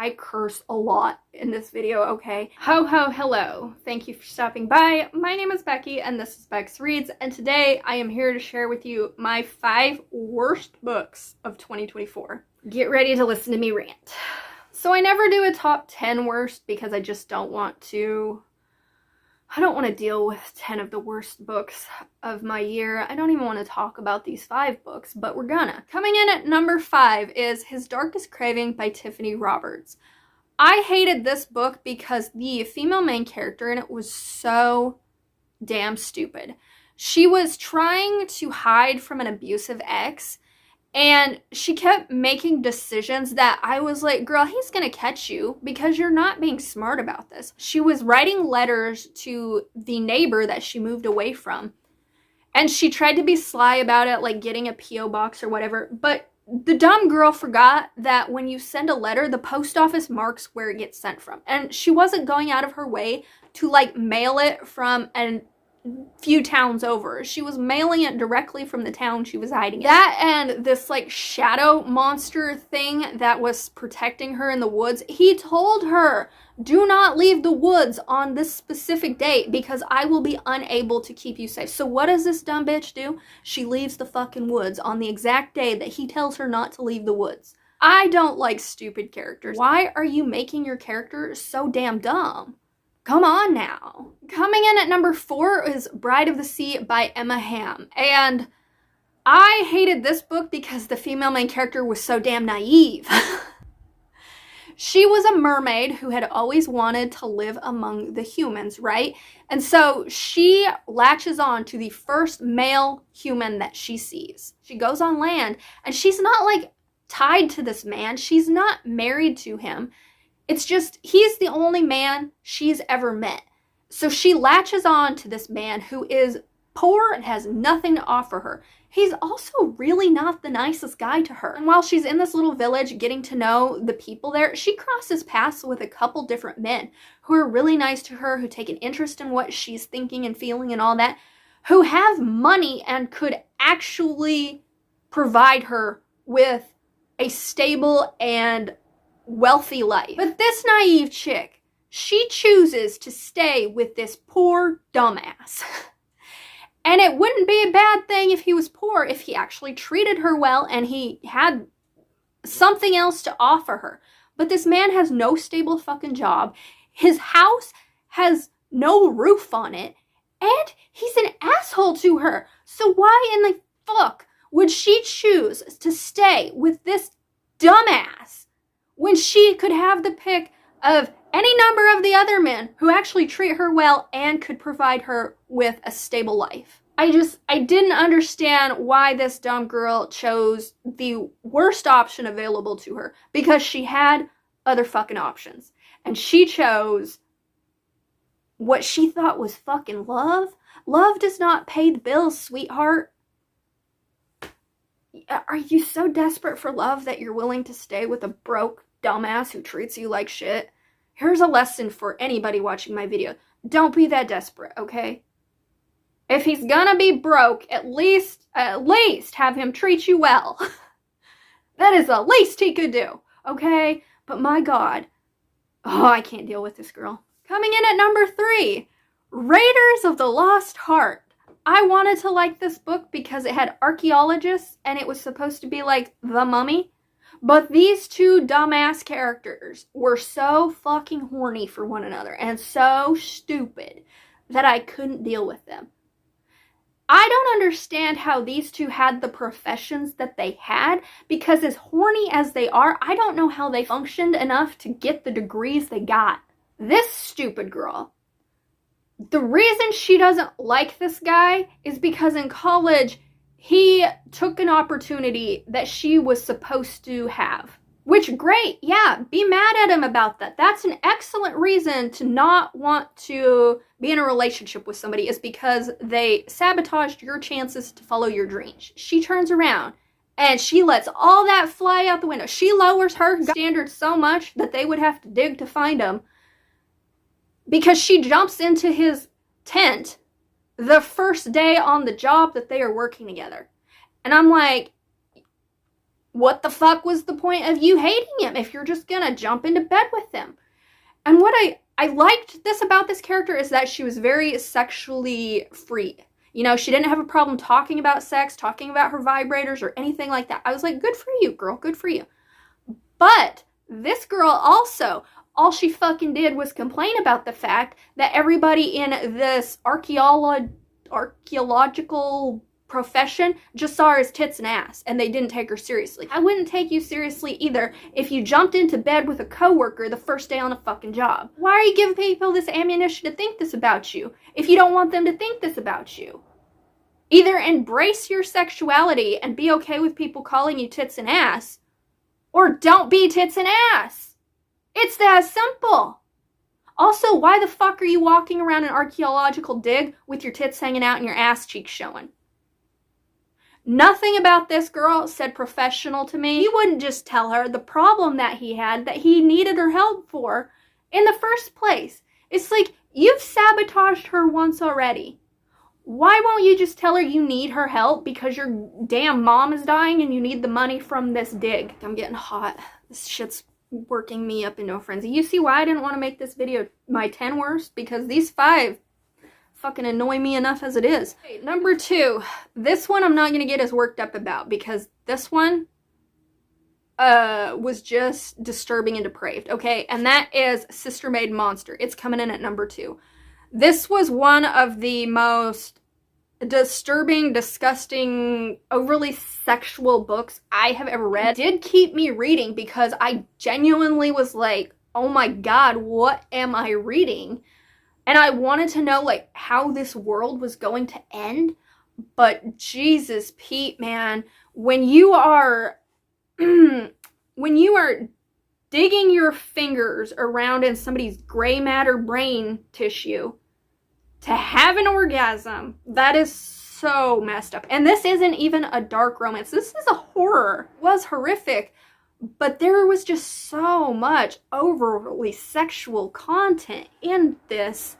I curse a lot in this video, okay? Ho ho hello. Thank you for stopping by. My name is Becky and this is Bex Reads, and today I am here to share with you my 5 worst books of 2024. Get ready to listen to me rant. So I never do a top 10 worst because I just don't want to deal with 10 of the worst books of my year. I don't even want to talk about these 5 books, but we're gonna. Coming in at number 5 is His Darkest Craving by Tiffany Roberts. I hated this book because the female main character in it was so damn stupid. She was trying to hide from an abusive ex, and she kept making decisions that I was like, girl, he's gonna catch you because you're not being smart about this. She was writing letters to the neighbor that she moved away from, and she tried to be sly about it, like getting a P.O. box or whatever, but the dumb girl forgot that when you send a letter, the post office marks where it gets sent from, and she wasn't going out of her way to like mail it from an few towns over. She was mailing it directly from the town she was hiding in. That and this like shadow monster thing that was protecting her in the woods. He told her, do not leave the woods on this specific date because I will be unable to keep you safe. So what does this dumb bitch do? She leaves the fucking woods on the exact day that he tells her not to leave the woods. I don't like stupid characters. Why are you making your character so damn dumb? Come on now. Coming in at number 4 is Bride of the Sea by Emma Hamm. And I hated this book because the female main character was so damn naive. She was a mermaid who had always wanted to live among the humans, right? And so she latches on to the first male human that she sees. She goes on land and she's not like tied to this man. She's not married to him. It's just, he's the only man she's ever met. So she latches on to this man who is poor and has nothing to offer her. He's also really not the nicest guy to her. And while she's in this little village getting to know the people there, she crosses paths with a couple different men who are really nice to her, who take an interest in what she's thinking and feeling and all that, who have money and could actually provide her with a stable and wealthy life. But this naive chick, she chooses to stay with this poor dumbass. And it wouldn't be a bad thing if he was poor, if he actually treated her well and he had something else to offer her. But this man has no stable fucking job. His house has no roof on it, and he's an asshole to her. So why in the fuck would she choose to stay with this dumbass when she could have the pick of any number of the other men who actually treat her well and could provide her with a stable life? I didn't understand why this dumb girl chose the worst option available to her, because she had other fucking options. And she chose what she thought was fucking love. Love does not pay the bills, sweetheart. Are you so desperate for love that you're willing to stay with a broke dumbass who treats you like shit? Here's a lesson for anybody watching my video. Don't be that desperate, okay? If he's gonna be broke, at least have him treat you well. That is the least he could do, okay? But my God, oh, I can't deal with this girl. Coming in at number 3, Raiders of the Lost Heart. I wanted to like this book because it had archaeologists and it was supposed to be like The Mummy. But these two dumbass characters were so fucking horny for one another and so stupid that I couldn't deal with them. I don't understand how these two had the professions that they had, because as horny as they are, I don't know how they functioned enough to get the degrees they got. This stupid girl, the reason she doesn't like this guy is because in college, he took an opportunity that she was supposed to have. Which, great, yeah, be mad at him about that. That's an excellent reason to not want to be in a relationship with somebody, is because they sabotaged your chances to follow your dreams. She turns around and she lets all that fly out the window. She lowers her standards so much that they would have to dig to find him, because she jumps into his tent the first day on the job that they are working together. And I'm like, what the fuck was the point of you hating him if you're just gonna jump into bed with him? And what I liked this about this character is that she was very sexually free. You know, she didn't have a problem talking about sex, talking about her vibrators or anything like that. I was like, good for you, girl, good for you. But this girl also, all she fucking did was complain about the fact that everybody in this archaeological profession just saw her as tits and ass, and they didn't take her seriously. I wouldn't take you seriously either if you jumped into bed with a coworker the first day on a fucking job. Why are you giving people this ammunition to think this about you if you don't want them to think this about you? Either embrace your sexuality and be okay with people calling you tits and ass, or don't be tits and ass. It's that simple. Also, why the fuck are you walking around an archaeological dig with your tits hanging out and your ass cheeks showing? Nothing about this girl said professional to me. He wouldn't just tell her the problem that he had, that he needed her help for in the first place. It's like, you've sabotaged her once already. Why won't you just tell her you need her help because your damn mom is dying and you need the money from this dig? I'm getting hot. This shit's working me up into a frenzy. You see why I didn't want to make this video my 10 worst? Because these 5 fucking annoy me enough as it is. Okay, number 2. This one I'm not going to get as worked up about because this one was just disturbing and depraved, okay? And that is Sister Made Monster. It's coming in at number 2. This was one of the most disturbing, disgusting, overly sexual books I have ever read. It did keep me reading because I genuinely was like, oh my god, what am I reading? And I wanted to know, like, how this world was going to end. But Jesus, Pete, man, when you are digging your fingers around in somebody's gray matter brain tissue to have an orgasm, that is so messed up. And this isn't even a dark romance. This is a horror. It was horrific, but there was just so much overly sexual content in this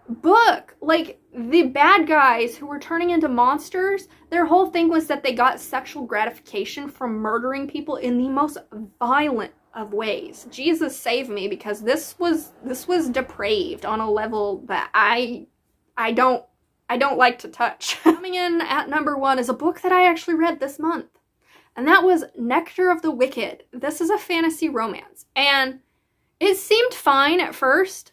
book. Like, the bad guys who were turning into monsters, their whole thing was that they got sexual gratification from murdering people in the most violent of ways. Jesus save me, because this was depraved on a level that I don't like to touch. Coming in at number 1 is a book that I actually read this month, and that was Nectar of the Wicked. This is a fantasy romance, and it seemed fine at first,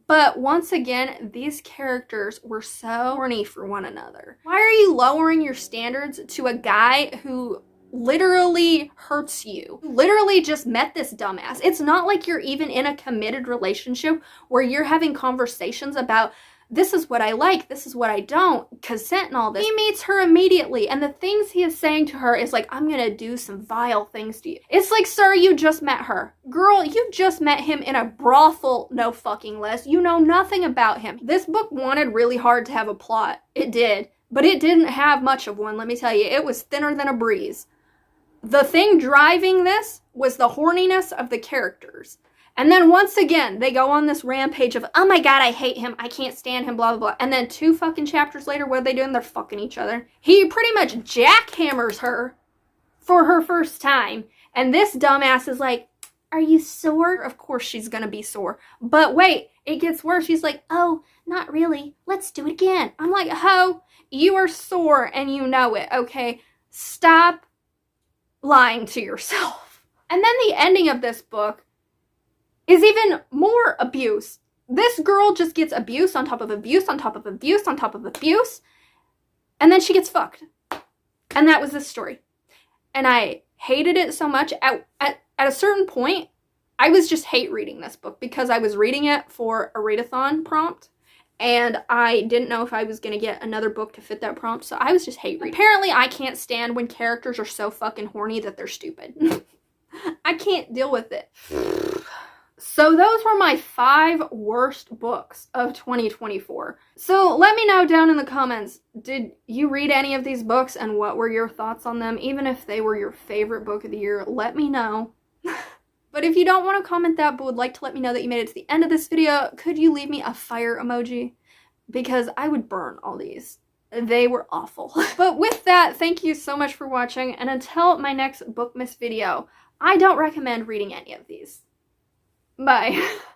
but once again, these characters were so horny for one another. Why are you lowering your standards to a guy who literally hurts you? Literally just met this dumbass. It's not like you're even in a committed relationship where you're having conversations about, this is what I like, this is what I don't, consent and all this. He meets her immediately, and the things he is saying to her is like, I'm gonna do some vile things to you. It's like, sir, you just met her. Girl, you just met him in a brothel, no fucking less. You know nothing about him. This book wanted really hard to have a plot. It did. But it didn't have much of one, let me tell you. It was thinner than a breeze. The thing driving this was the horniness of the characters. And then once again, they go on this rampage of, oh my god, I hate him, I can't stand him, blah, blah, blah. And then 2 fucking chapters later, what are they doing? They're fucking each other. He pretty much jackhammers her for her first time. And this dumbass is like, are you sore? Of course she's gonna be sore. But wait, it gets worse. She's like, oh, not really. Let's do it again. I'm like, ho, you are sore and you know it, okay? Stop lying to yourself. And then the ending of this book is even more abuse. This girl just gets abuse on top of abuse on top of abuse on top of abuse, and then she gets fucked. And that was this story. And I hated it so much. At a certain point, I was just hate reading this book because I was reading it for a readathon prompt, and I didn't know if I was going to get another book to fit that prompt, so I was just hate reading. Apparently, I can't stand when characters are so fucking horny that they're stupid. I can't deal with it. So those were my 5 worst books of 2024. So let me know down in the comments, did you read any of these books and what were your thoughts on them? Even if they were your favorite book of the year, let me know. But if you don't want to comment that but would like to let me know that you made it to the end of this video, could you leave me a fire emoji? Because I would burn all these. They were awful. But with that, thank you so much for watching, and until my next Bookmas video, I don't recommend reading any of these. Bye.